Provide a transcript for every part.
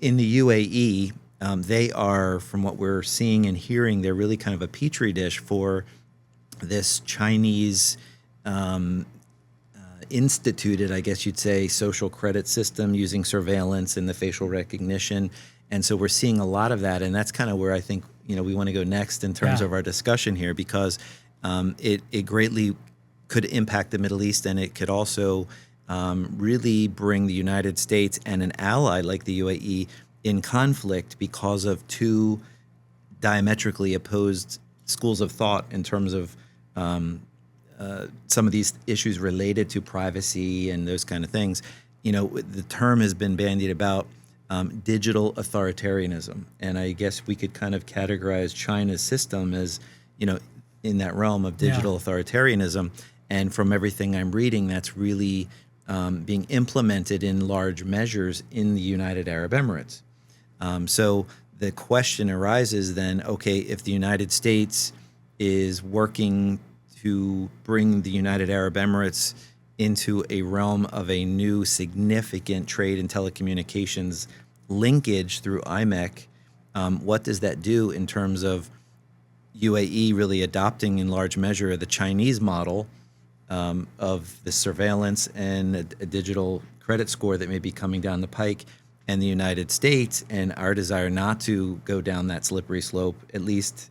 in the UAE, they are, from what we're seeing and hearing, they're really kind of a petri dish for this Chinese instituted, I guess you'd say, social credit system using surveillance and the facial recognition. And so we're seeing a lot of that. And that's kind of where I think, we want to go next in terms of our discussion here, because it greatly could impact the Middle East, and it could also really bring the United States and an ally like the UAE in conflict because of two diametrically opposed schools of thought in terms of some of these issues related to privacy and those kind of things. The term has been bandied about, digital authoritarianism. And I guess we could kind of categorize China's system as, in that realm of digital authoritarianism. And from everything I'm reading, that's really being implemented in large measures in the United Arab Emirates. So the question arises then, okay, if the United States is working to bring the United Arab Emirates into a realm of a new significant trade and telecommunications linkage through IMEC, what does that do in terms of UAE really adopting in large measure the Chinese model of the surveillance and a digital credit score that may be coming down the pike, and the United States and our desire not to go down that slippery slope, at least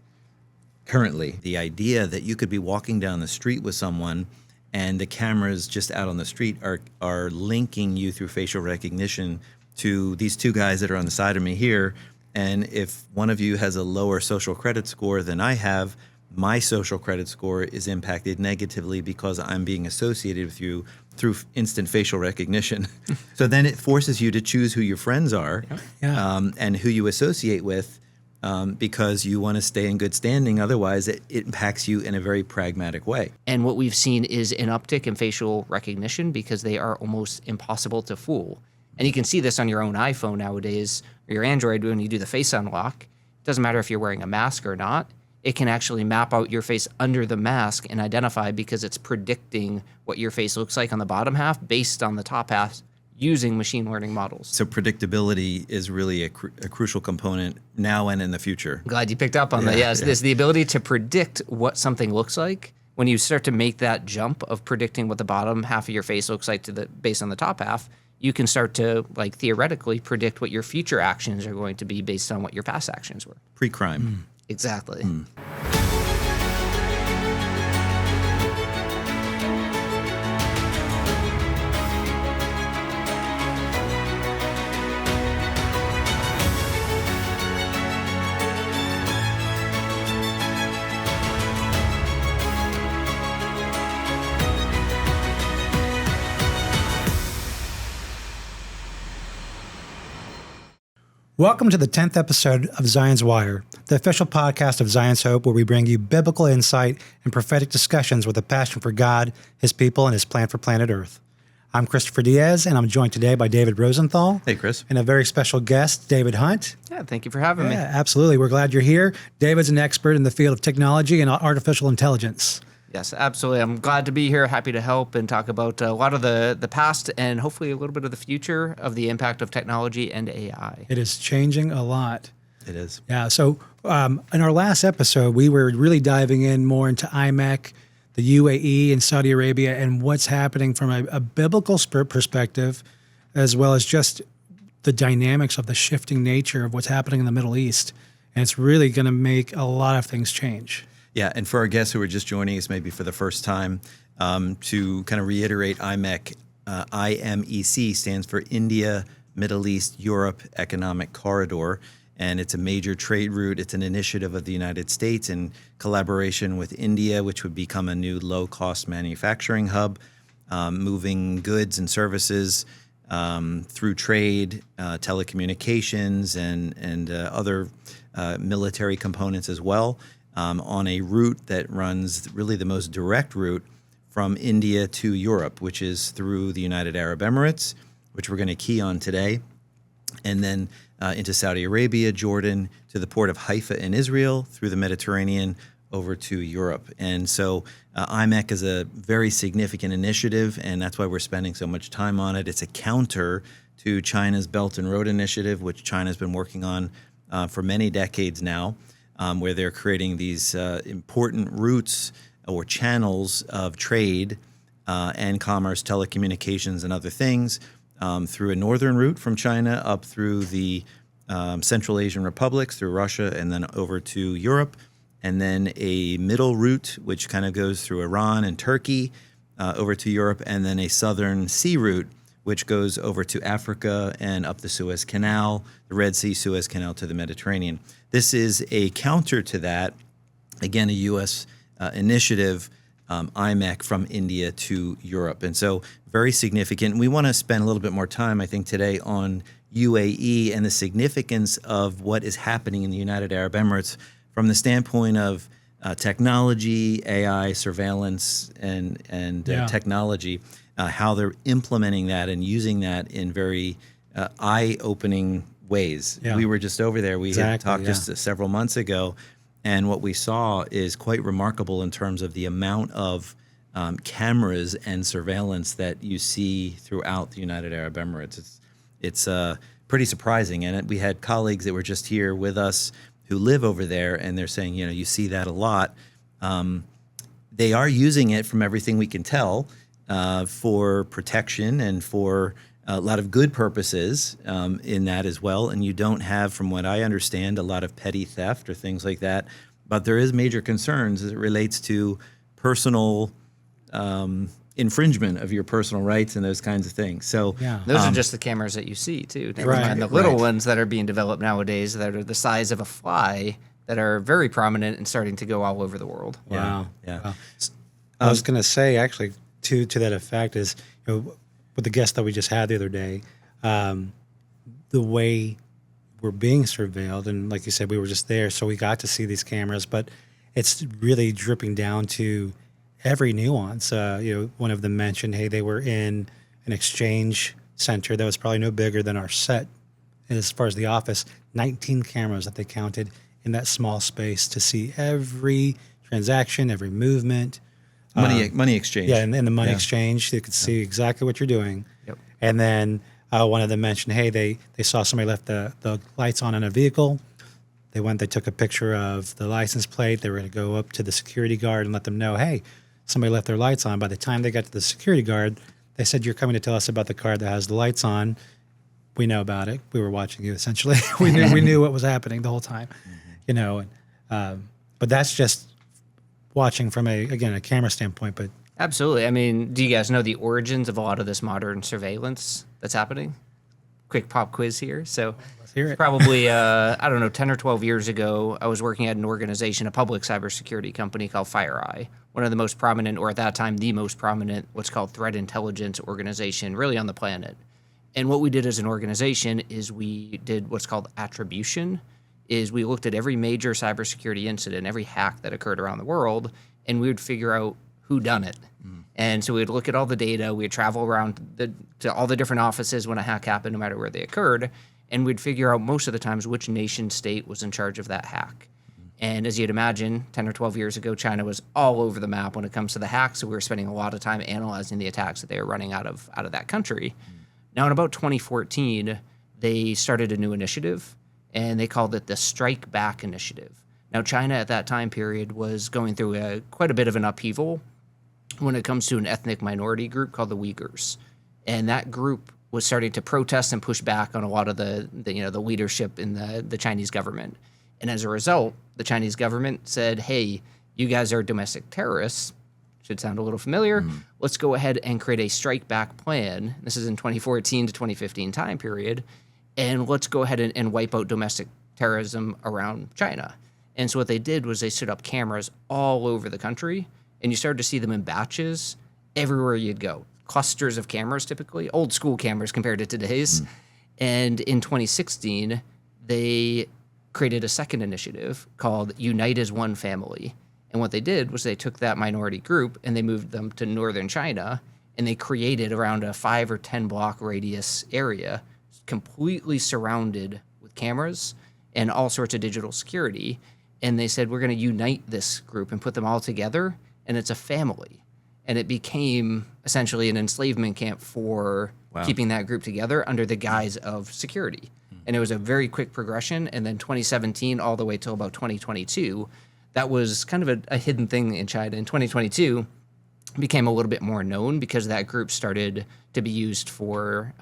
currently? The idea that you could be walking down the street with someone and the cameras just out on the street are linking you through facial recognition to these two guys that are on the side of me here. And if one of you has a lower social credit score than I have, my social credit score is impacted negatively because I'm being associated with you through instant facial recognition. So then it forces you to choose who your friends are and who you associate with, because you want to stay in good standing. Otherwise, it impacts you in a very pragmatic way. And what we've seen is an uptick in facial recognition because they are almost impossible to fool. And you can see this on your own iPhone nowadays, or your Android when you do the face unlock. It doesn't matter if you're wearing a mask or not. It can actually map out your face under the mask and identify, because it's predicting what your face looks like on the bottom half based on the top half using machine learning models. So predictability is really a crucial component now and in the future. I'm glad you picked up on that. Yes, there's the ability to predict what something looks like. When you start to make that jump of predicting what the bottom half of your face looks like based on the top half, you can start to theoretically predict what your future actions are going to be based on what your past actions were. Pre-crime. Exactly. Welcome to the 10th episode of Zion's Wire, the official podcast of Zion's Hope, where we bring you biblical insight and prophetic discussions with a passion for God, His people, and His plan for planet Earth. I'm Christopher Diaz, and I'm joined today by David Rosenthal. Hey, Chris. And a very special guest, David Hunt. Yeah, thank you for having me. Yeah, absolutely. We're glad you're here. David's an expert in the field of technology and artificial intelligence. Yes, absolutely. I'm glad to be here, happy to help and talk about a lot of the past and hopefully a little bit of the future of the impact of technology and AI. It is changing a lot. It is. Yeah, so in our last episode, we were really diving in more into IMEC, the UAE and Saudi Arabia, and what's happening from a biblical perspective, as well as just the dynamics of the shifting nature of what's happening in the Middle East. And it's really going to make a lot of things change. Yeah, and for our guests who are just joining us maybe for the first time, to kind of reiterate, IMEC, IMEC stands for India, Middle East, Europe Economic Corridor, and it's a major trade route. It's an initiative of the United States in collaboration with India, which would become a new low-cost manufacturing hub, moving goods and services through trade, telecommunications, and other military components as well. On a route that runs really the most direct route from India to Europe, which is through the United Arab Emirates, which we're going to key on today, and then into Saudi Arabia, Jordan, to the port of Haifa in Israel, through the Mediterranean, over to Europe. And so IMEC is a very significant initiative, and that's why we're spending so much time on it. It's a counter to China's Belt and Road Initiative, which China's been working on for many decades now, where they're creating these important routes or channels of trade and commerce, telecommunications, and other things through a northern route from China up through the Central Asian republics, through Russia, and then over to Europe, and then a middle route, which kind of goes through Iran and Turkey over to Europe, and then a southern sea route, which goes over to Africa and up the Suez Canal, the Red Sea, Suez Canal to the Mediterranean. This is a counter to that, again, a U.S. Initiative, IMEC from India to Europe. And so very significant. We want to spend a little bit more time, I think, today on UAE and the significance of what is happening in the United Arab Emirates from the standpoint of technology, AI, surveillance, and technology, how they're implementing that and using that in very eye-opening ways. Yeah. We were just over there. We had talked yeah. just several months ago, and what we saw is quite remarkable in terms of the amount of cameras and surveillance that you see throughout the United Arab Emirates. It's pretty surprising. And we had colleagues that were just here with us who live over there, and they're saying, you see that a lot. They are using it, from everything we can tell, for protection and for a lot of good purposes in that as well. And you don't have, from what I understand, a lot of petty theft or things like that. But there is major concerns as it relates to personal infringement of your personal rights and those kinds of things. So those are just the cameras that you see too. Never Right. mind the little ones that are being developed nowadays that are the size of a fly that are very prominent and starting to go all over the world. Wow. Yeah. Wow. I was going to say, actually, to that effect is, with the guest that we just had the other day, the way we're being surveilled, and like you said, we were just there, so we got to see these cameras, but it's really dripping down to every nuance. One of them mentioned, hey, they were in an exchange center that was probably no bigger than our set. And as far as the office, 19 cameras that they counted in that small space to see every transaction, every movement. Money exchange. Yeah, and in the money exchange, they could see exactly what you're doing. Yep. And then one of them mentioned, hey, they saw somebody left the lights on in a vehicle. They took a picture of the license plate. They were going to go up to the security guard and let them know, hey, somebody left their lights on. By the time they got to the security guard, they said, you're coming to tell us about the car that has the lights on. We know about it. We were watching you, essentially. we knew what was happening the whole time, but that's just watching from a camera standpoint. But Absolutely. I mean, do you guys know the origins of a lot of this modern surveillance that's happening? Quick pop quiz here. So let's hear it. probably, 10 or 12 years ago, I was working at an organization, a public cybersecurity company called FireEye, one of the most prominent, or at that time, the most prominent, what's called threat intelligence organization really on the planet. And what we did as an organization is we did what's called attribution, is we looked at every major cybersecurity incident, every hack that occurred around the world, and we would figure out who done it. And so we'd look at all the data, we'd travel around to all the different offices when a hack happened, no matter where they occurred, and we'd figure out most of the times which nation state was in charge of that hack. And as you'd imagine, 10 or 12 years ago, China was all over the map when it comes to the hacks, so we were spending a lot of time analyzing the attacks that they were running out of that country. Now, in about 2014, they started a new initiative, and they called it the Strike Back Initiative. Now, China at that time period was going through quite a bit of an upheaval when it comes to an ethnic minority group called the Uyghurs. And that group was starting to protest and push back on a lot of the leadership in the Chinese government. And as a result, the Chinese government said, hey, you guys are domestic terrorists. Should sound a little familiar. Let's go ahead and create a strike back plan. This is in 2014 to 2015 time period. And let's go ahead and wipe out domestic terrorism around China. And so what they did was they set up cameras all over the country, and you started to see them in batches everywhere you'd go. Clusters of cameras, typically, old school cameras compared to today's. And in 2016, they created a second initiative called Unite as One Family. And what they did was they took that minority group and they moved them to northern China, and they created around a 5 or 10 block radius area completely surrounded with cameras and all sorts of digital security. And they said, we're going to unite this group and put them all together, and it's a family. and it became essentially an enslavement camp for keeping that group together under the guise of security. And it was a very quick progression. And then 2017 all the way till about 2022, that was kind of a hidden thing in China. In 2022, it became a little bit more known because that group started to be used for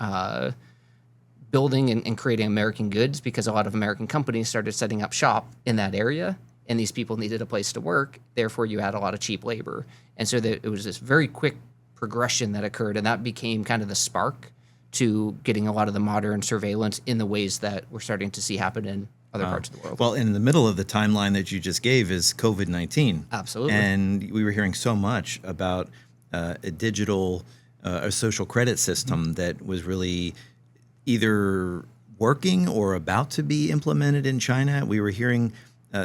building and creating American goods, because a lot of American companies started setting up shop in that area, and these people needed a place to work. Therefore, you had a lot of cheap labor. And so it was this very quick progression that occurred, and that became kind of the spark to getting a lot of the modern surveillance in the ways that we're starting to see happen in other parts of the world. Well, in the middle of the timeline that you just gave is COVID-19. Absolutely. And we were hearing so much about a digital, a social credit system that was really either working or about to be implemented in China. We were hearing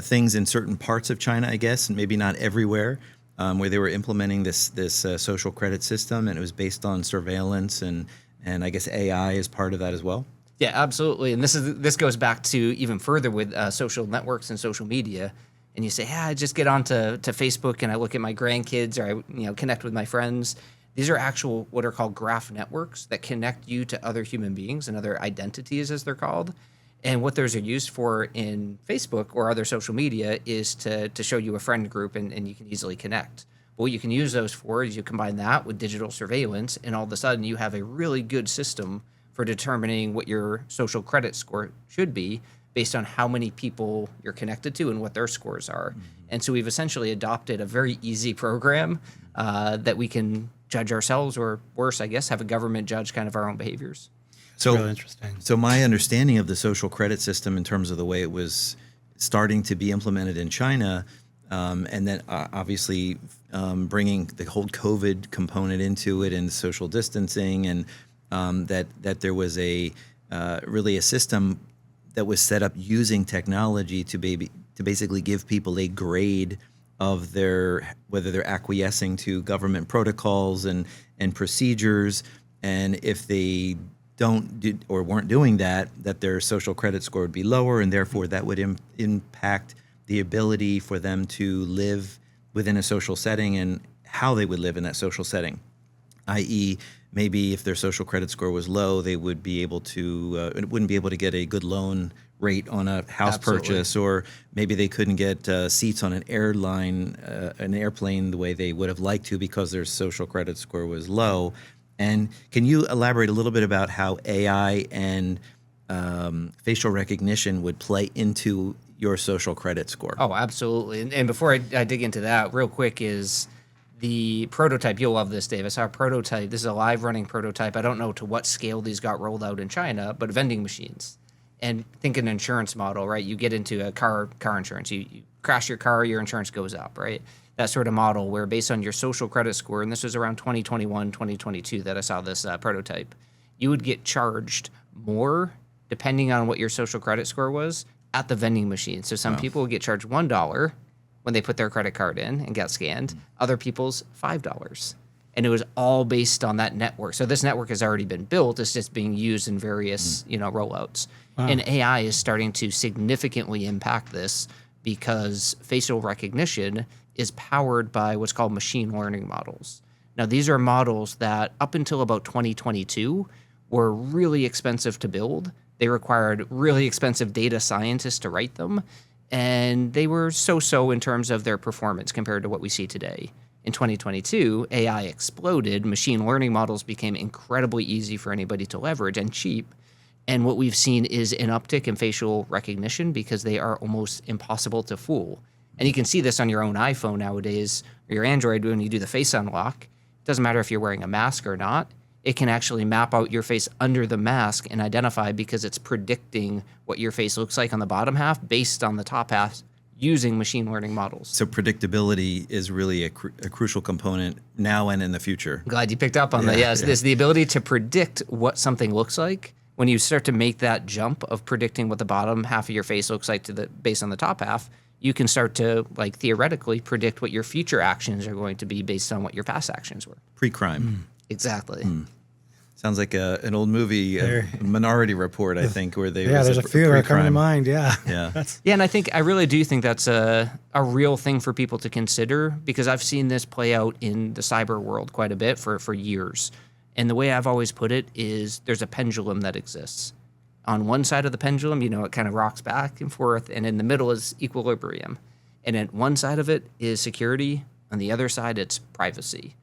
things in certain parts of China, I guess, and maybe not everywhere, where they were implementing this social credit system, and it was based on surveillance, and I guess AI is part of that as well. Yeah, absolutely. And this goes back to even further with social networks and social media. And you say, I just get onto Facebook and I look at my grandkids, or I connect with my friends. These are actual what are called graph networks that connect you to other human beings and other identities, as they're called. And what those are used for in Facebook or other social media is to show you a friend group, and you can easily connect. But what you can use those for is you combine that with digital surveillance, and all of a sudden you have a really good system for determining what your social credit score should be based on how many people you're connected to and what their scores are. Mm-hmm. And so we've essentially adopted a very easy program that we can judge ourselves, or worse, I guess, have a government judge kind of our own behaviors. So really interesting. So my understanding of the social credit system in terms of the way it was starting to be implemented in China, and then obviously bringing the whole COVID component into it and social distancing, and that there was really a system that was set up using technology to basically give people a grade of whether they're acquiescing to government protocols and procedures, and if they weren't doing that their social credit score would be lower, and therefore that would impact the ability for them to live within a social setting and how they would live in that social setting, i.e., maybe if their social credit score was low, they would be able to wouldn't be able to get a good loan rate on a house purchase, or maybe they couldn't get seats on an airplane the way they would have liked to because their social credit score was low. And can you elaborate a little bit about how AI and facial recognition would play into your social credit score? Oh, absolutely. And before I dig into that, real quick, is the prototype. You'll love this, Dave. I saw a prototype. This is a live running prototype. I don't know to what scale these got rolled out in China, but vending machines. And think an insurance model, right? You get into a car insurance. You crash your car, your insurance goes up, right? That sort of model where based on your social credit score, and this was around 2021, 2022 that I saw this prototype, you would get charged more depending on what your social credit score was at the vending machine. So some people would get charged $1 when they put their credit card in and got scanned, other people's $5. And it was all based on that network. So this network has already been built. It's just being used in various, rollouts. Wow. And AI is starting to significantly impact this because facial recognition is powered by what's called machine learning models. Now, these are models that up until about 2022 were really expensive to build. They required really expensive data scientists to write them. And they were so-so in terms of their performance compared to what we see today. In 2022, AI exploded. Machine learning models became incredibly easy for anybody to leverage and cheap. And what we've seen is an uptick in facial recognition because they are almost impossible to fool. And you can see this on your own iPhone nowadays, or your Android when you do the face unlock. It doesn't matter if you're wearing a mask or not. It can actually map out your face under the mask and identify because it's predicting what your face looks like on the bottom half based on the top half using machine learning models. So predictability is really a crucial component now and in the future. Glad you picked up on that. Yes, there's the ability to predict what something looks like. When you start to make that jump of predicting what the bottom half of your face looks like based on the top half, you can start to theoretically predict what your future actions are going to be based on what your past actions were. Pre-crime. Exactly. Sounds like an old movie, Minority Report, I think, where they there's a few that are coming to mind. Yeah. Yeah. Yeah, and I really do think that's a real thing for people to consider, because I've seen this play out in the cyber world quite a bit for years. And the way I've always put it is there's a pendulum that exists. On one side of the pendulum, it kind of rocks back and forth, and in the middle is equilibrium. And at one side of it is security, on the other side it's privacy.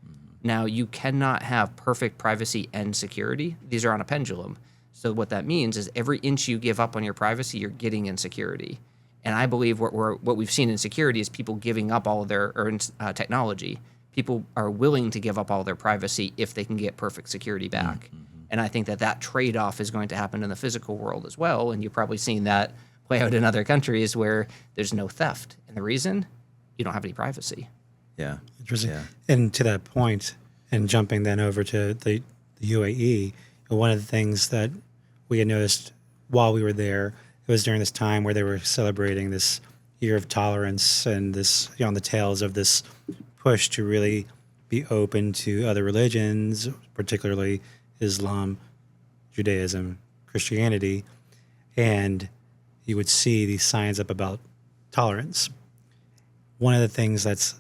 Now, you cannot have perfect privacy and security. These are on a pendulum. So what that means is every inch you give up on your privacy, you're getting in security. And I believe what we've seen in security is people giving up all of their technology. People are willing to give up all their privacy if they can get perfect security back. Mm-hmm. And I think that trade-off is going to happen in the physical world as well. And you've probably seen that play out in other countries where there's no theft. And the reason? You don't have any privacy. Yeah. Interesting. Yeah. And to that point, and jumping then over to the UAE, one of the things that we had noticed while we were there, it was during this time where they were celebrating this year of tolerance and this, on the tails of this push to really be open to other religions, particularly Islam, Judaism, Christianity. And you would see these signs up about tolerance. One of the things that's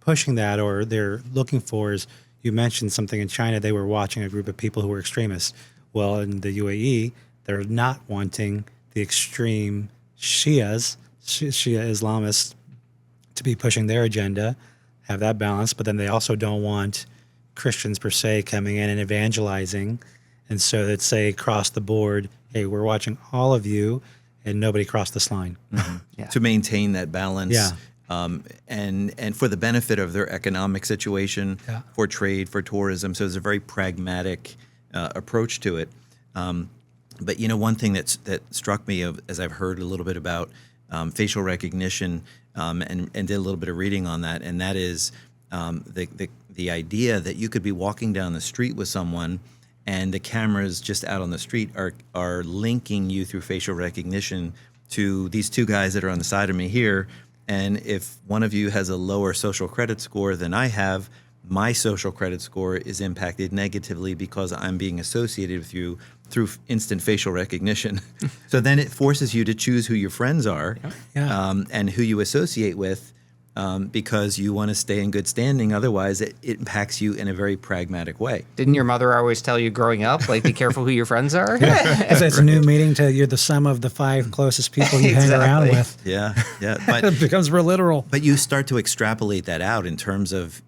pushing that, or they're looking for, is, you mentioned something in China, they were watching a group of people who were extremists. Well, in the UAE, they're not wanting the extreme Shia Islamists to be pushing their agenda, have that balance, but then they also don't want Christians per se coming in and evangelizing. And so they'd say across the board, hey, we're watching all of you, and nobody crossed this line. Mm-hmm. Yeah. To maintain that balance. Yeah. And for the benefit of their economic situation, Yeah. for trade, for tourism. So it's a very pragmatic approach to it. But one thing that struck me as I've heard a little bit about facial recognition and did a little bit of reading on that, and that is the idea that you could be walking down the street with someone, and the cameras just out on the street are linking you through facial recognition to these two guys that are on the side of me here. And if one of you has a lower social credit score than I have, my social credit score is impacted negatively because I'm being associated with you through instant facial recognition. So then it forces you to choose who your friends are. Yeah. And who you associate with, because you want to stay in good standing. Otherwise, it impacts you in a very pragmatic way. Didn't your mother always tell you growing up, like, be careful who your friends are? Because it's a new meaning to you're the sum of the 5 closest people you hang around with. Yeah, yeah. But It becomes real literal. But you start to extrapolate that out in terms of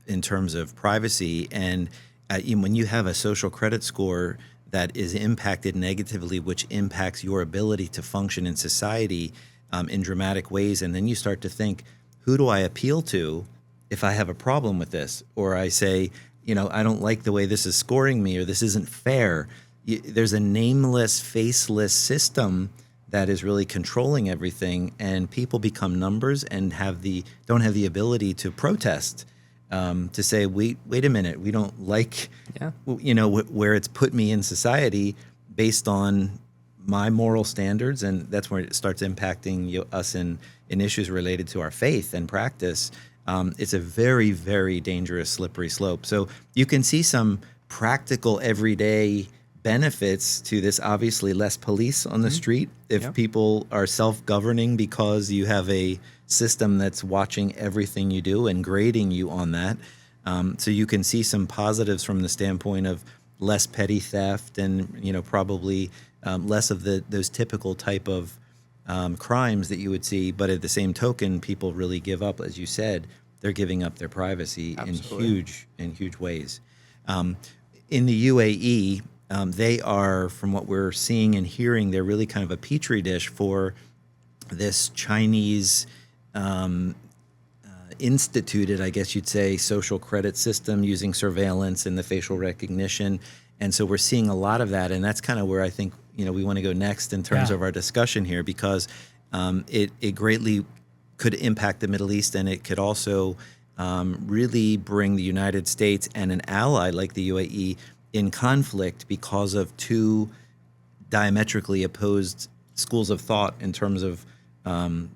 privacy, and when you have a social credit score that is impacted negatively, which impacts your ability to function in society in dramatic ways, and then you start to think, who do I appeal to if I have a problem with this? Or I say, I don't like the way this is scoring me, or this isn't fair. There's a nameless, faceless system that is really controlling everything, and people become numbers and don't have the ability to protest, to say, wait a minute, we don't like, where it's put me in society based on my moral standards, and that's where it starts impacting us in issues related to our faith and practice. It's a very, very dangerous, slippery slope. So you can see some practical, everyday benefits to this. Obviously, less police on the street if people are self-governing, because you have a system that's watching everything you do and grading you on that. So you can see some positives from the standpoint of less petty theft and probably less of those typical type of crimes that you would see. But at the same token, people really give up, as you said, they're giving up their privacy in huge ways. In the UAE, they are, from what we're seeing and hearing, they're really kind of a petri dish for this Chinese instituted, I guess you'd say, social credit system using surveillance and the facial recognition. And so we're seeing a lot of that. And that's kind of where I think, we want to go next in terms of our discussion here, because it greatly could impact the Middle East, and it could also really bring the United States and an ally like the UAE in conflict because of two diametrically opposed schools of thought in terms of some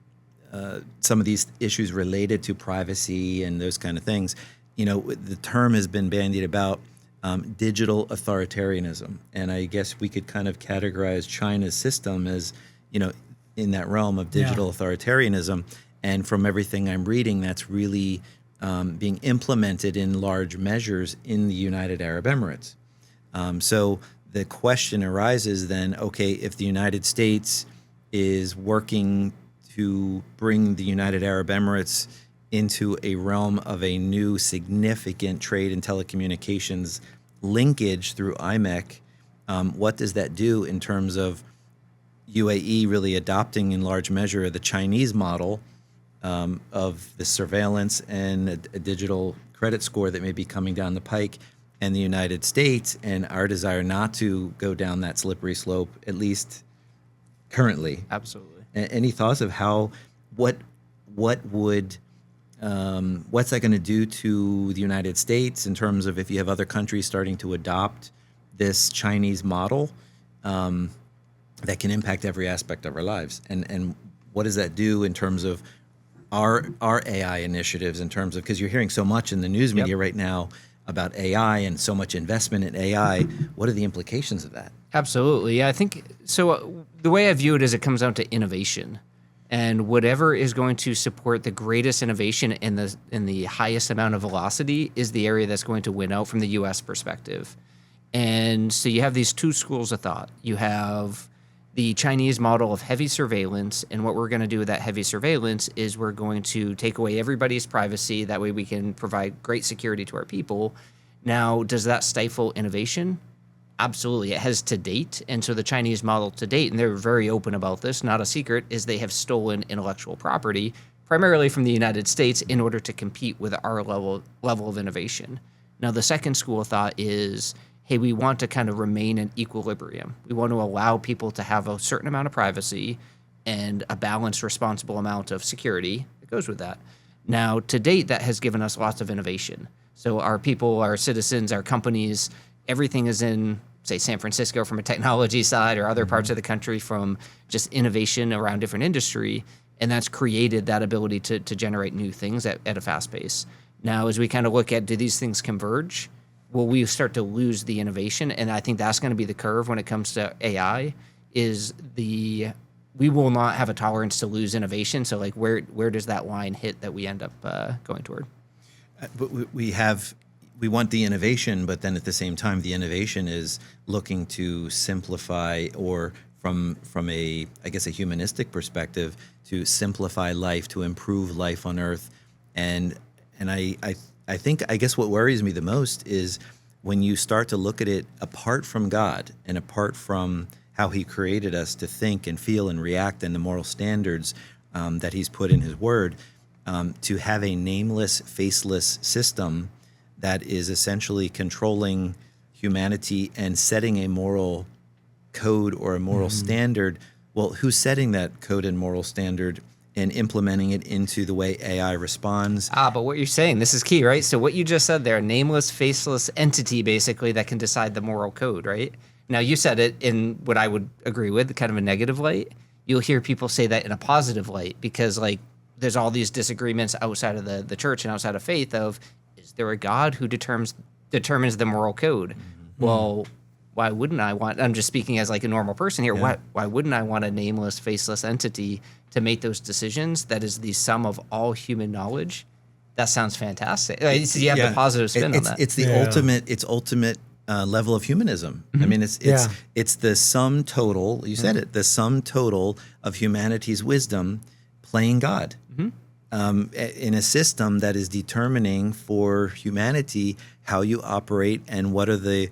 of these issues related to privacy and those kind of things. The term has been bandied about digital authoritarianism. And I guess we could kind of categorize China's system as, in that realm of digital authoritarianism. And from everything I'm reading, that's really being implemented in large measures in the United Arab Emirates. So the question arises then, okay, if the United States is working to bring the United Arab Emirates into a realm of a new significant trade and telecommunications linkage through IMEC, what does that do in terms of UAE really adopting in large measure the Chinese model of the surveillance and a digital credit score that may be coming down the pike, and the United States and our desire not to go down that slippery slope, at least currently? Absolutely. Any thoughts of what would what's that going to do to the United States in terms of if you have other countries starting to adopt this Chinese model that can impact every aspect of our lives? And what does that do in terms of our AI initiatives, in terms of, because you're hearing so much in the news media right now about AI and so much investment in AI. What are the implications of that? Absolutely. Yeah, I think so. The way I view it is it comes down to innovation, and whatever is going to support the greatest innovation in the highest amount of velocity is the area that's going to win out from the U.S. perspective. And so you have these two schools of thought. You have the Chinese model of heavy surveillance, and what we're going to do with that heavy surveillance is we're going to take away everybody's privacy. That way we can provide great security to our people. Now, does that stifle innovation? Absolutely. It has to date. And so the Chinese model to date, and they're very open about this, not a secret, is they have stolen intellectual property, primarily from the United States, in order to compete with our level of innovation. Now, the second school of thought is, hey, we want to kind of remain in equilibrium. We want to allow people to have a certain amount of privacy and a balanced, responsible amount of security that goes with that. Now, to date, that has given us lots of innovation. So our people, our citizens, our companies, everything is in, say, San Francisco from a technology side, or other parts of the country from just innovation around different industry. And that's created that ability to generate new things at a fast pace. Now, as we kind of look at, do these things converge? Will we start to lose the innovation? And I think that's going to be the curve when it comes to AI, is we will not have a tolerance to lose innovation. So like where does that line hit that we end up going toward? But we want the innovation, but then at the same time, the innovation is looking to simplify, or from a, I guess, a humanistic perspective, to simplify life, to improve life on Earth. And I think, I guess what worries me the most is when you start to look at it apart from God and apart from how he created us to think and feel and react, and the moral standards that he's put in his word, to have a nameless, faceless system that is essentially controlling humanity and setting a moral code or a moral standard. Well, who's setting that code and moral standard and implementing it into the way AI responds? But what you're saying, this is key, right? So what you just said there, a nameless, faceless entity, basically, that can decide the moral code, right? Now, you said it in what I would agree with, kind of a negative light. You'll hear people say that in a positive light, because like there's all these disagreements outside of the church and outside of faith of, is there a God who determines the moral code? Well, why wouldn't I want, I'm just speaking as like a normal person here, why wouldn't I want a nameless, faceless entity to make those decisions that is the sum of all human knowledge? That sounds fantastic. So you have the positive spin on that. It's the ultimate level of humanism. I mean, it's the sum total, you said it, the sum total of humanity's wisdom playing God. In a system that is determining for humanity how you operate and what are the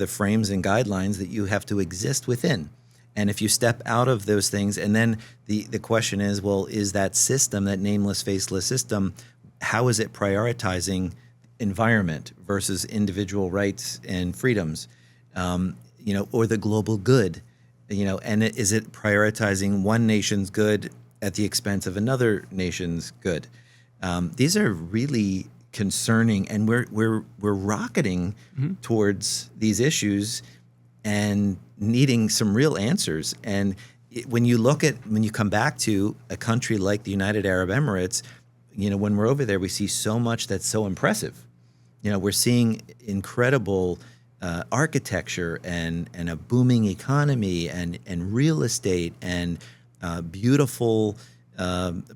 frames and guidelines that you have to exist within. And if you step out of those things, and then the question is, well, is that system, that nameless, faceless system, how is it prioritizing environment versus individual rights and freedoms, or the global good, and is it prioritizing one nation's good at the expense of another nation's good? These are really concerning, and we're rocketing towards these issues and needing some real answers. And when you come back to a country like the United Arab Emirates, when we're over there, we see so much that's so impressive. We're seeing incredible architecture and a booming economy and real estate and beautiful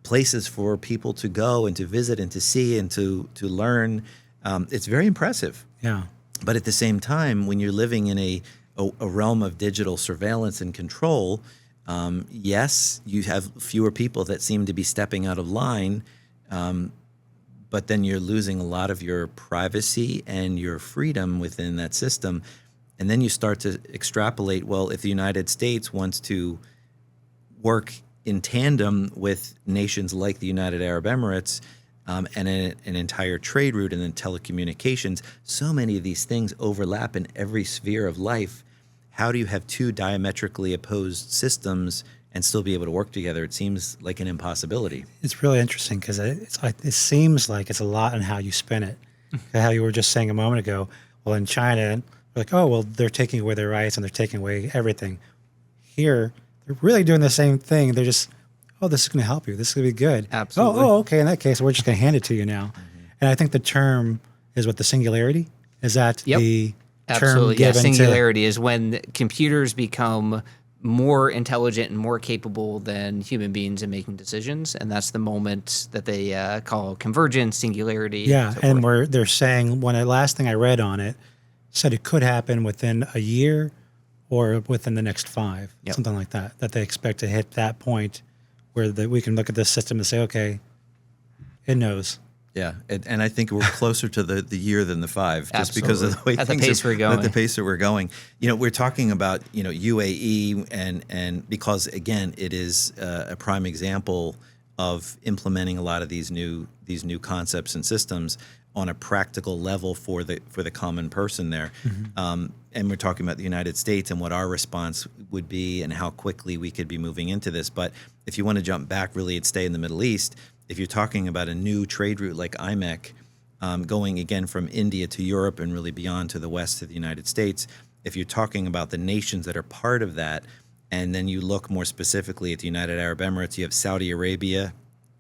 places for people to go and to visit and to see and to learn. It's very impressive. Yeah. But at the same time, when you're living in a realm of digital surveillance and control, yes, you have fewer people that seem to be stepping out of line, but then you're losing a lot of your privacy and your freedom within that system. And then you start to extrapolate, well, if the United States wants to work in tandem with nations like the United Arab Emirates, and an entire trade route and then telecommunications, so many of these things overlap in every sphere of life. How do you have two diametrically opposed systems and still be able to work together? It seems like an impossibility. It's really interesting because it seems like it's a lot on how you spin it. How you were just saying a moment ago, well, in China, like, oh, well, they're taking away their rights and they're taking away everything. Here, they're really doing the same thing. They're just, oh, this is going to help you. This is going to be good. Absolutely. Oh, okay. In that case, we're just going to hand it to you now. Mm-hmm. And I think the term is what, the singularity? Is that the Absolutely. term given Singularity is when computers become more intelligent and more capable than human beings in making decisions. And that's the moment that they call convergence, singularity. Yeah. So And they're saying, when the last thing I read on it said it could happen within a year or within the next 5, something like that they expect to hit that point where we can look at this system and say, okay, it knows. Yeah, and I think we're closer to the year than the 5, just because of the way at things the pace we're going. At the pace that we're going. We're talking about UAE and because again, it is a prime example of implementing a lot of these new concepts and systems on a practical level for the common person there. Mm-hmm. And we're talking about the United States and what our response would be and how quickly we could be moving into this. But if you want to jump back really and stay in the Middle East, if you're talking about a new trade route like IMEC, going again from India to Europe and really beyond to the west to the United States, if you're talking about the nations that are part of that, and then you look more specifically at the United Arab Emirates, you have Saudi Arabia,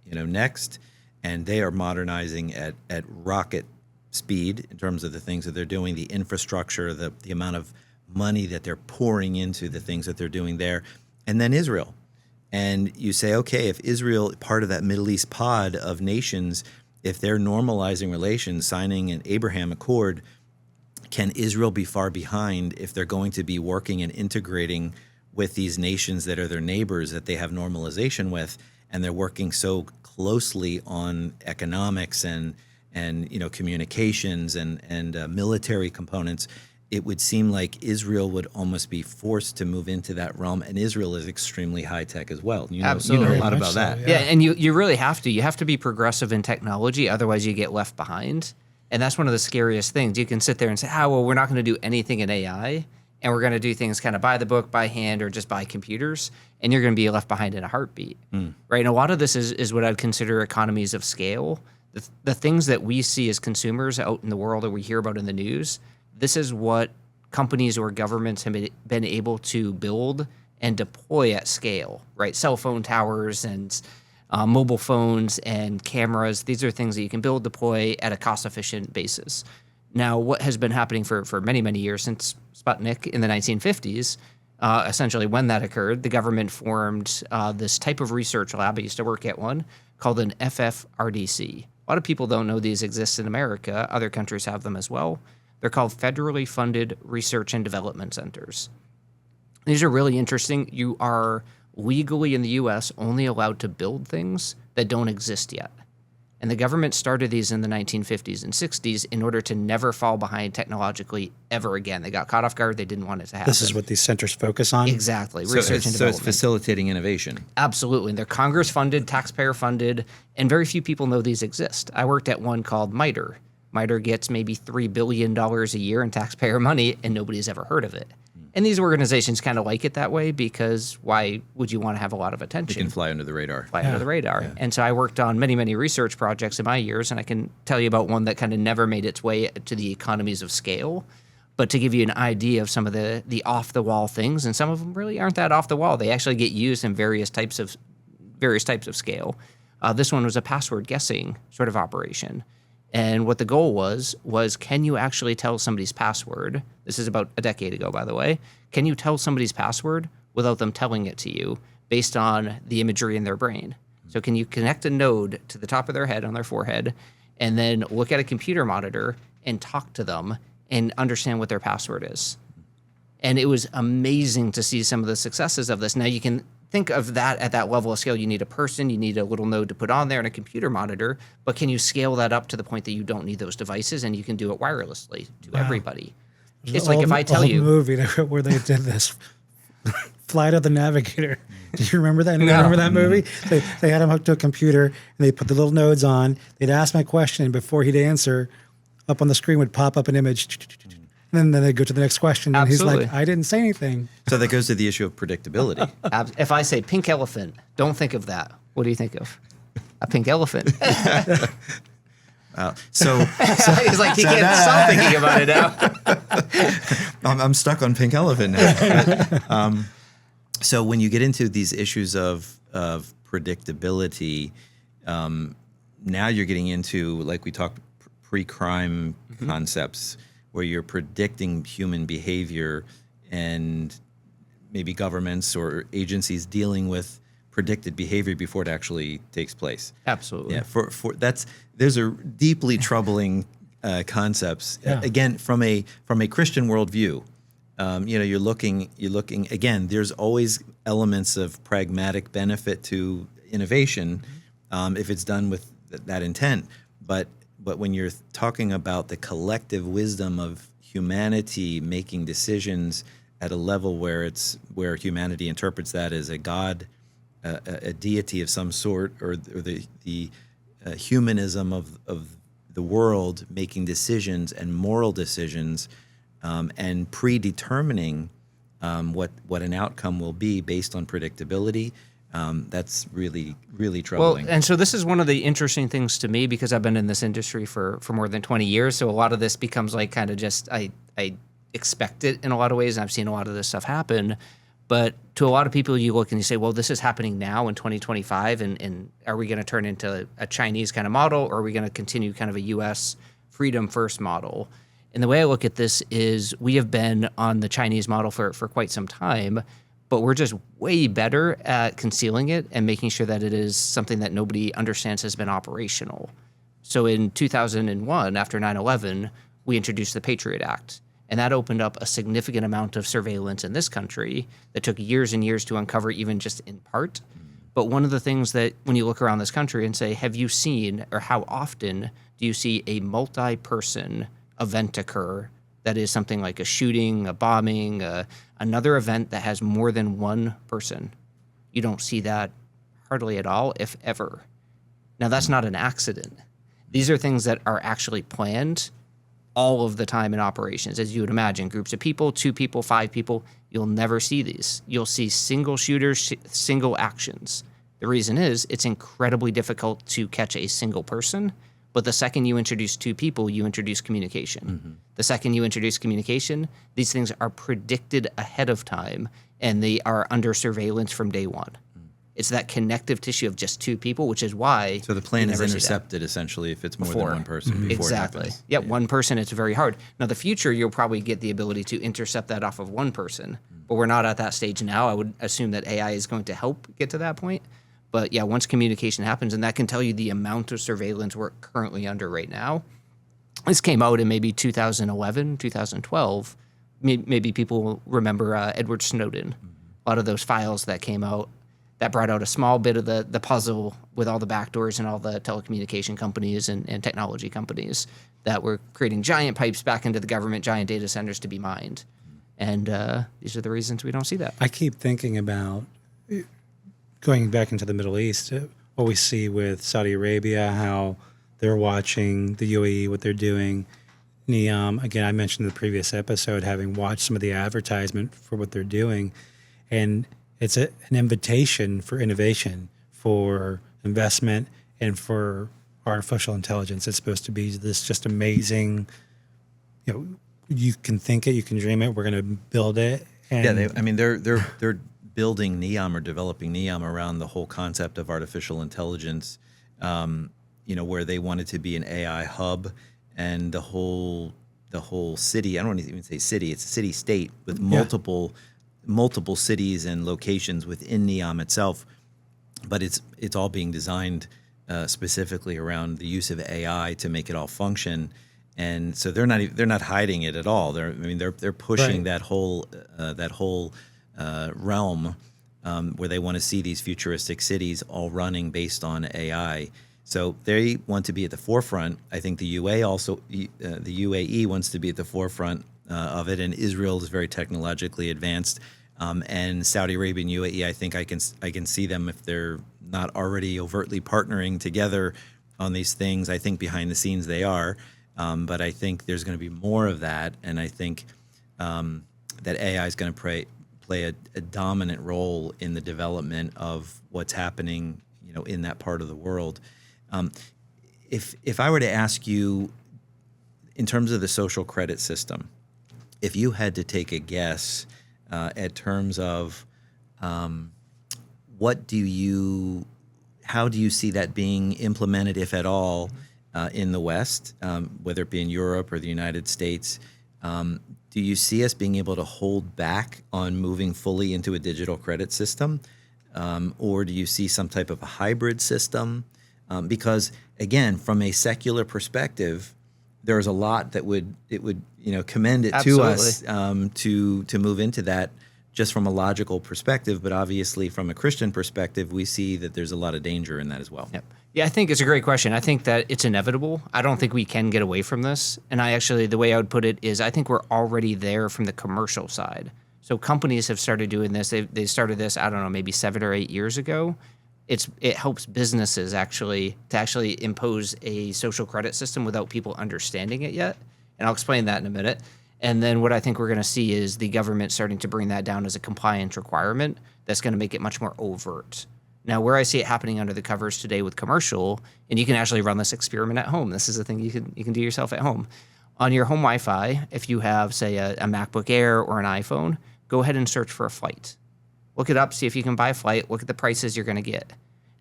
next, and they are modernizing at rocket speed in terms of the things that they're doing, the infrastructure, the amount of money that they're pouring into the things that they're doing there. And then Israel. And you say, okay, if Israel, part of that Middle East pod of nations, if they're normalizing relations, signing an Abraham Accord, can Israel be far behind if they're going to be working and integrating with these nations that are their neighbors that they have normalization with, and they're working so closely on economics and communications and military components? It would seem like Israel would almost be forced to move into that realm, and Israel is extremely high tech as well. You know a lot about that. Yeah, and you really have to. You have to be progressive in technology, otherwise you get left behind. And that's one of the scariest things. You can sit there and say, well, we're not going to do anything in AI, and we're going to do things kind of by the book, by hand, or just by computers, and you're going to be left behind in a heartbeat. Right? And a lot of this is what I'd consider economies of scale. The things that we see as consumers out in the world or we hear about in the news, this is what companies or governments have been able to build and deploy at scale, right? Cell phone towers and mobile phones and cameras. These are things that you can build, deploy at a cost-efficient basis. Now, what has been happening for many, many years since Sputnik in the 1950s, essentially when that occurred, the government formed this type of research lab. I used to work at one called an FFRDC. A lot of people don't know these exist in America. Other countries have them as well. They're called federally funded research and development centers. These are really interesting. You are legally in the U.S. only allowed to build things that don't exist yet. And the government started these in the 1950s and 60s in order to never fall behind technologically ever again. They got caught off guard. They didn't want it to happen. This is what these centers focus on? Exactly. Research and development. So it's facilitating innovation. Absolutely. And they're Congress-funded, taxpayer-funded, and very few people know these exist. I worked at one called MITRE. MITRE gets maybe $3 billion a year in taxpayer money, and nobody's ever heard of it. And these organizations kind of like it that way because why would you want to have a lot of attention? They can fly under the radar. Under the radar. Yeah. And so I worked on many, many research projects in my years, and I can tell you about one that kind of never made its way to the economies of scale. But to give you an idea of some of the off-the-wall things, and some of them really aren't that off-the-wall. They actually get used in various types of scale. This one was a password guessing sort of operation. And what the goal was can you actually tell somebody's password? This is about a decade ago, by the way. Can you tell somebody's password without them telling it to you based on the imagery in their brain? So can you connect a node to the top of their head on their forehead and then look at a computer monitor and talk to them and understand what their password is? And it was amazing to see some of the successes of this. Now you can think of that at that level of scale. You need a person, you need a little node to put on there and a computer monitor, but can you scale that up to the point that you don't need those devices and you can do it wirelessly to everybody? It's like if I tell you movie where they did this Flight of the Navigator. Do you remember that? Anyone remember that movie? They had him hooked to a computer and they put the little nodes on. They'd ask my question, and before he'd answer, up on the screen would pop up an image. And then they'd go to the next question. And Absolutely. he's like, I didn't say anything. So that goes to the issue of predictability. if I say pink elephant, don't think of that. What do you think of? A pink elephant. So He's like, he can't stop thinking about it now. I'm stuck on pink elephant now. So when you get into these issues of predictability, now you're getting into, like we talked, pre-crime concepts where you're predicting human behavior, and maybe governments or agencies dealing with predicted behavior before it actually takes place. Absolutely. Yeah, those are deeply troubling concepts. Yeah. Again, from a Christian worldview, you're looking again. There's always elements of pragmatic benefit to innovation if it's done with that intent. But when you're talking about the collective wisdom of humanity making decisions at a level where humanity interprets that as a God, a deity of some sort, or the humanism of the world making decisions and moral decisions, and predetermining what an outcome will be based on predictability, that's really, really troubling. Well, and so this is one of the interesting things to me, because I've been in this industry for more than 20 years. So a lot of this becomes like kind of just, I expect it in a lot of ways, and I've seen a lot of this stuff happen. But to a lot of people, you look and you say, well, this is happening now in 2025, and are we going to turn into a Chinese kind of model, or are we going to continue kind of a U.S. freedom first model? And the way I look at this is we have been on the Chinese model for quite some time, but we're just way better at concealing it and making sure that it is something that nobody understands has been operational. So in 2001, after 9/11, we introduced the Patriot Act. And that opened up a significant amount of surveillance in this country that took years and years to uncover, even just in part. But one of the things that when you look around this country and say, have you seen, or how often do you see a multi-person event occur that is something like a shooting, a bombing, another event that has more than one person? You don't see that hardly at all, if ever. Now, that's not an accident. These are things that are actually planned all of the time in operations, as you would imagine. Groups of people, 2 people, 5 people, you'll never see these. You'll see single shooters, single actions. The reason is it's incredibly difficult to catch a single person, but the second you introduce 2 people, you introduce communication. Mm-hmm. The second you introduce communication, these things are predicted ahead of time, and they are under surveillance from day one. It's that connective tissue of just 2 people, which is why. So the plan is intercepted essentially if it's more than one person. Mm-hmm. Before exactly. It happens. Yeah, one person, it's very hard. Now, the future, you'll probably get the ability to intercept that off of one person, but we're not at that stage now. I would assume that AI is going to help get to that point. But yeah, once communication happens, and that can tell you the amount of surveillance we're currently under right now. This came out in maybe 2011, 2012. Maybe people remember Edward Snowden. A lot of those files that came out that brought out a small bit of the puzzle with all the backdoors and all the telecommunication companies and technology companies that were creating giant pipes back into the government, giant data centers to be mined. And these are the reasons we don't see that. I keep thinking about going back into the Middle East, what we see with Saudi Arabia, how they're watching the UAE, what they're doing. Neom, again, I mentioned in the previous episode, having watched some of the advertisement for what they're doing. And it's an invitation for innovation, for investment, and for artificial intelligence. It's supposed to be this just amazing, you can think it, you can dream it, we're going to build it. And they're building NEOM or developing NEOM around the whole concept of artificial intelligence. where they wanted to be an AI hub, and the whole city. I don't even say city; it's a city state with multiple cities and locations within Neom itself. But it's all being designed specifically around the use of AI to make it all function. And so they're not hiding it at all. They're pushing that whole realm where they want to see these futuristic cities all running based on AI. So they want to be at the forefront. I think the UAE wants to be at the forefront of it, and Israel is very technologically advanced. And Saudi Arabia and UAE, I think I can see them, if they're not already overtly partnering together on these things. I think behind the scenes they are. But I think there's going to be more of that, and I think that AI is going to play a dominant role in the development of what's happening, in that part of the world. If I were to ask you, in terms of the social credit system, if you had to take a guess at terms of how do you see that being implemented, if at all, in the West, whether it be in Europe or the United States, do you see us being able to hold back on moving fully into a digital credit system? Or do you see some type of a hybrid system? Because again, from a secular perspective, there's a lot that would commend it to us to move into that, just from a logical perspective. But obviously from a Christian perspective, we see that there's a lot of danger in that as well. Yep. Yeah, I think it's a great question. I think that it's inevitable. I don't think we can get away from this. And the way I would put it is, I think we're already there from the commercial side. So companies have started doing this. They started this, I don't know, maybe 7 or 8 years ago. It helps businesses to impose a social credit system without people understanding it yet. And I'll explain that in a minute. And then what I think we're going to see is the government starting to bring that down as a compliance requirement that's going to make it much more overt. Now, where I see it happening under the covers today with commercial, and you can actually run this experiment at home. This is a thing you can do yourself at home. On your home Wi-Fi, if you have, say, a MacBook Air or an iPhone, go ahead and search for a flight. Look it up, see if you can buy a flight, look at the prices you're going to get.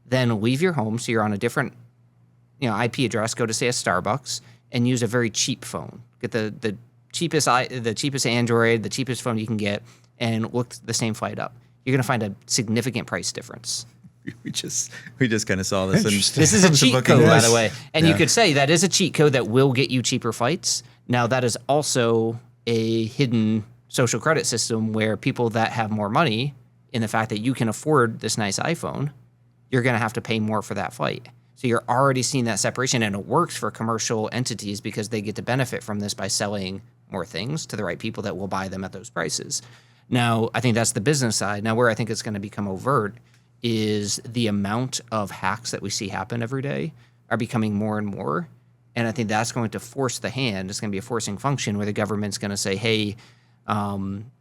Then leave your home, so you're on a different IP address, go to, say, a Starbucks, and use a very cheap phone. Get the cheapest Android, the cheapest phone you can get, and look the same flight up. You're going to find a significant price difference. We just kind of saw this. This is a cheat code, by the way. And you could say that is a cheat code that will get you cheaper flights. Now, that is also a hidden social credit system where people that have more money, in the fact that you can afford this nice iPhone, you're going to have to pay more for that flight. So you're already seeing that separation, and it works for commercial entities because they get to benefit from this by selling more things to the right people that will buy them at those prices. Now, I think that's the business side. Now, where I think it's going to become overt is the amount of hacks that we see happen every day are becoming more and more. And I think that's going to force the hand. It's going to be a forcing function where the government's going to say, hey,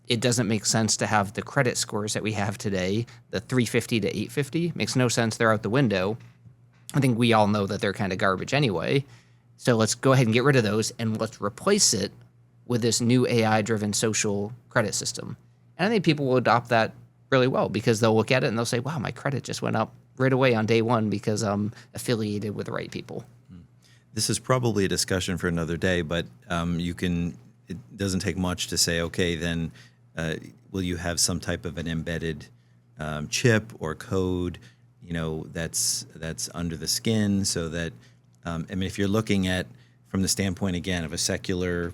it doesn't make sense to have the credit scores that we have today, the 350 to 850. Makes no sense. They're out the window. I think we all know that they're kind of garbage anyway. So let's go ahead and get rid of those, and let's replace it with this new AI-driven social credit system. And I think people will adopt that really well, because they'll look at it and they'll say, wow, my credit just went up right away on day one because I'm affiliated with the right people. This is probably a discussion for another day, but it doesn't take much to say, okay, then will you have some type of an embedded chip or code, that's under the skin, so that, if you're looking at from the standpoint, again, of a secular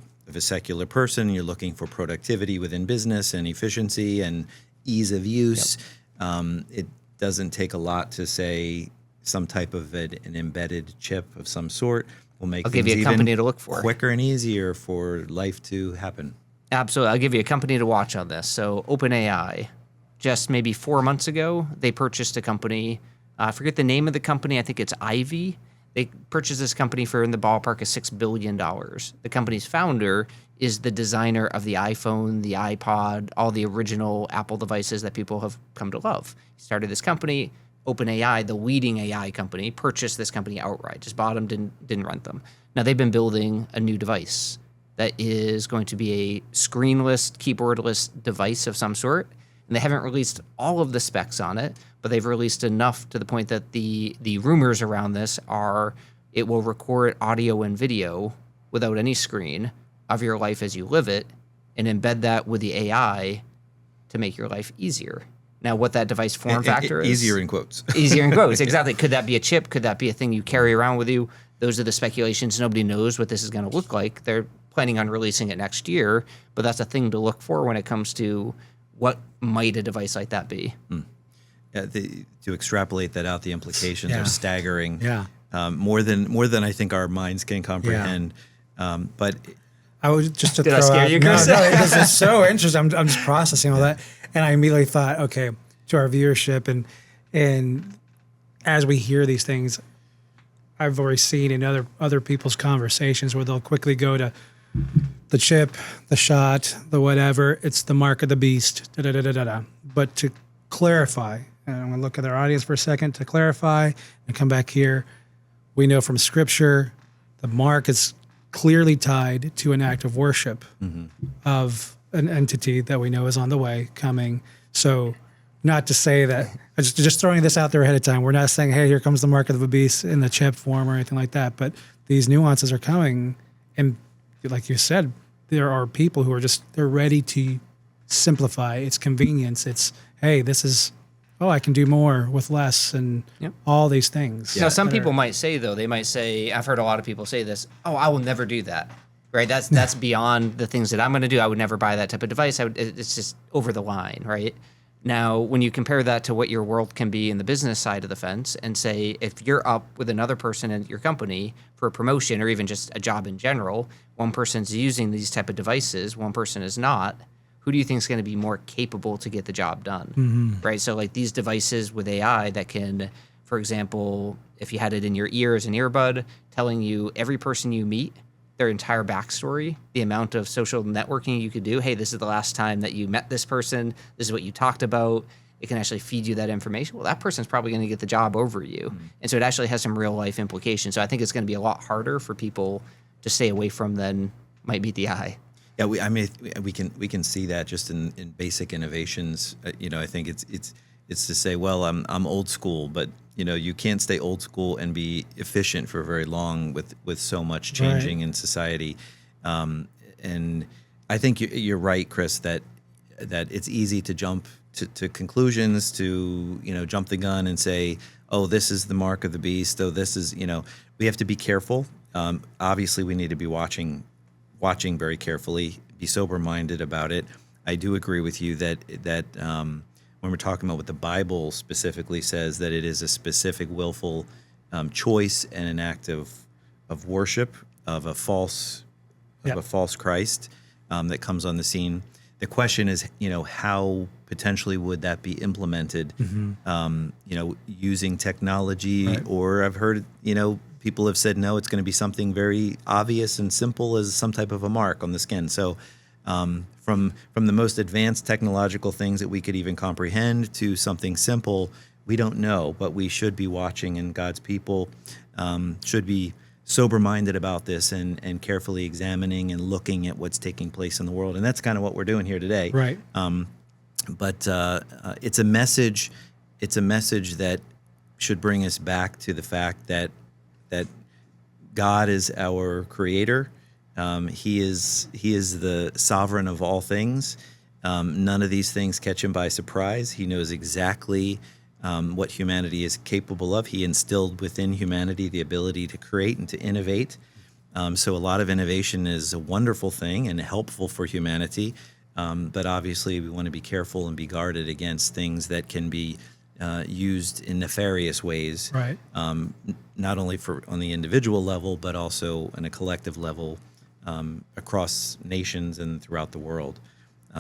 person, you're looking for productivity within business and efficiency and ease of use. Yep. It doesn't take a lot to say some type of an embedded chip of some sort will make I'll give you a company to look for, quicker and easier for life to happen. Absolutely. I'll give you a company to watch on this. So OpenAI, just maybe 4 months ago, they purchased a company. I forget the name of the company. I think it's Ivy. They purchased this company for in the ballpark of $6 billion. The company's founder is the designer of the iPhone, the iPod, all the original Apple devices that people have come to love. He started this company. OpenAI, the leading AI company, purchased this company outright. Just bought them, didn't rent them. Now they've been building a new device that is going to be a screenless, keyboardless device of some sort. And they haven't released all of the specs on it, but they've released enough to the point that the rumors around this are it will record audio and video without any screen of your life as you live it and embed that with the AI to make your life easier. Now, what that device form factor is... Easier in quotes. Easier in quotes, exactly. Could that be a chip? Could that be a thing you carry around with you? Those are the speculations. Nobody knows what this is going to look like. They're planning on releasing it next year, but that's a thing to look for when it comes to what might a device like that be. To extrapolate that out, the implications are staggering. Yeah. More than I think our minds can comprehend. But I was just to Did throw I scare out, you, no, Chris? this is so interesting. I'm just processing all that, and I immediately thought, okay, to our viewership, and as we hear these things, I've already seen in other people's conversations where they'll quickly go to the chip, the shot, the whatever. It's the mark of the beast. Da, da, da, da, da, da. But to clarify, and I'm going to look at our audience for a second to clarify and come back here. We know from Scripture the mark is clearly tied to an act of worship of an entity that we know is on the way coming. So not to say that, just throwing this out there ahead of time, we're not saying, hey, here comes the mark of the beast in the chip form or anything like that, but these nuances are coming. And like you said, there are people who are they're ready to simplify. It's convenience. It's, hey, this is, I can do more with less and all these things. Now, some people might say, though, they might say, I've heard a lot of people say this, I will never do that, right? That's beyond the things that I'm going to do. I would never buy that type of device. It's just over the line, right? Now, when you compare that to what your world can be in the business side of the fence and say, if you're up with another person in your company for a promotion or even just a job in general, one person's using these type of devices, one person is not, who do you think is going to be more capable to get the job done, right? So like these devices with AI that can, for example, if you had it in your ear as an earbud, telling you every person you meet, their entire backstory, the amount of social networking you could do. Hey, this is the last time that you met this person. This is what you talked about. It can actually feed you that information. Well, that person's probably going to get the job over you. And so it actually has some real life implications. So I think it's going to be a lot harder for people to stay away from than might meet the eye. Yeah, we can see that just in basic innovations. I think it's to say, well, I'm old school, but you can't stay old school and be efficient for very long with so much changing in society. And I think you're right, Chris, that it's easy to jump to conclusions, to jump the gun and say, oh, this is the mark of the beast. Oh, this is we have to be careful. Obviously, we need to be watching very carefully, be sober-minded about it. I do agree with you that when we're talking about what the Bible specifically says, that it is a specific willful choice and an act of worship of a false Christ that comes on the scene. The question is, how potentially would that be implemented? Using technology, or I've heard, people have said, no, it's going to be something very obvious and simple as some type of a mark on the skin. So from the most advanced technological things that we could even comprehend to something simple, we don't know, but we should be watching, and God's people should be sober-minded about this and carefully examining and looking at what's taking place in the world. And that's kind of what we're doing here today. Right. But it's a message that should bring us back to the fact that God is our creator. He is the sovereign of all things. None of these things catch him by surprise. He knows exactly what humanity is capable of. He instilled within humanity the ability to create and to innovate. So a lot of innovation is a wonderful thing and helpful for humanity. But obviously we want to be careful and be guarded against things that can be used in nefarious ways. Right. Not only on the individual level, but also on a collective level across nations and throughout the world.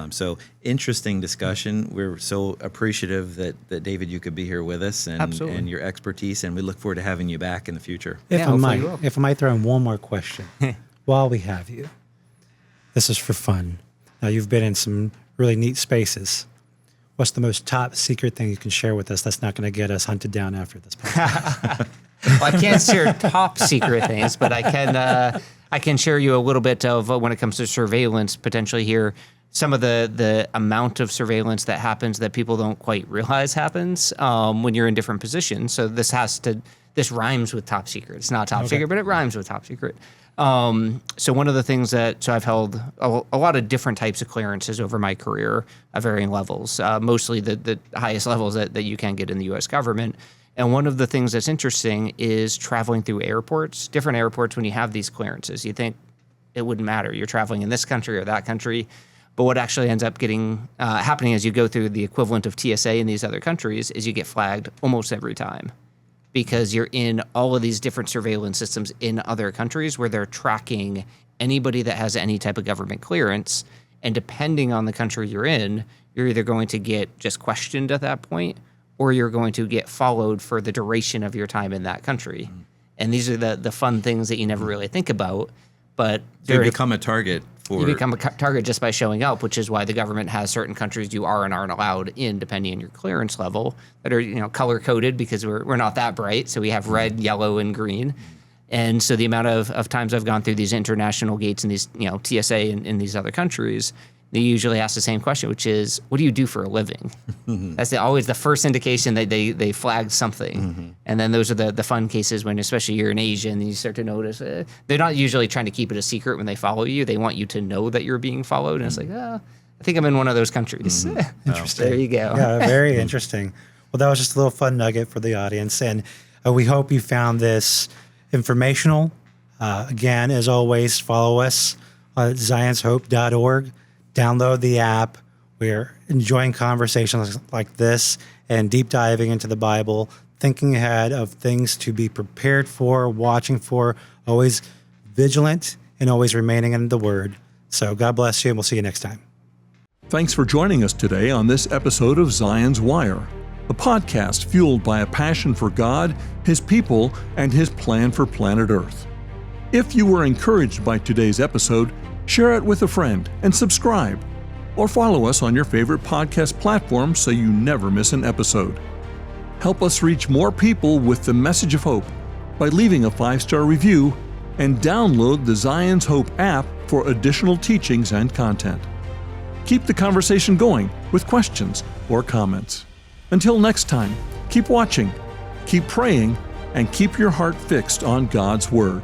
So interesting discussion. We're so appreciative that David, you could be here with us and your expertise, and we look forward to having you back in the future. If I might throw in one more question while we have you. This is for fun. Now, you've been in some really neat spaces. What's the most top secret thing you can share with us that's not going to get us hunted down after this podcast? Well, I can't share top secret things, but I can share you a little bit of when it comes to surveillance potentially here. some of the amount of surveillance that happens that people don't quite realize happens when you're in different positions. So this rhymes with top secret. It's not top secret, but it rhymes with top secret. So one of the things so I've held a lot of different types of clearances over my career at varying levels, mostly the highest levels that you can get in the U.S. government. And one of the things that's interesting is traveling through airports, different airports. When you have these clearances, you think it wouldn't matter. You're traveling in this country or that country. But what actually ends up happening as you go through the equivalent of TSA in these other countries is you get flagged almost every time, because you're in all of these different surveillance systems in other countries where they're tracking anybody that has any type of government clearance. And depending on the country you're in, you're either going to get just questioned at that point, or you're going to get followed for the duration of your time in that country. And these are the fun things that you never really think about. But you become a target. You become a target just by showing up, which is why the government has certain countries you are and aren't allowed in, depending on your clearance level, that are color coded, because we're not that bright. So we have red, yellow, and green. And so the amount of times I've gone through these international gates and these TSA in these other countries, they usually ask the same question, which is, what do you do for a living? That's always the first indication that they flagged something. And then those are the fun cases when, especially you're in Asia, and you start to notice they're not usually trying to keep it a secret when they follow you. They want you to know that you're being followed. And it's like, I think I'm in one of those countries. Interesting. There you go. Yeah, very interesting. Well, that was just a little fun nugget for the audience. And we hope you found this informational. Again, as always, follow us at zionshope.org. Download the app. We're enjoying conversations like this and deep diving into the Bible, thinking ahead of things to be prepared for, watching for, always vigilant, and always remaining in the Word. So God bless you, and we'll see you next time. Thanks for joining us today on this episode of Zion's Wire, a podcast fueled by a passion for God, His people, and His plan for planet Earth. If you were encouraged by today's episode, share it with a friend and subscribe, or follow us on your favorite podcast platform so you never miss an episode. Help us reach more people with the message of hope by leaving a 5-star review, and download the Zion's Hope app for additional teachings and content. Keep the conversation going with questions or comments. Until next time, keep watching, keep praying, and keep your heart fixed on God's Word.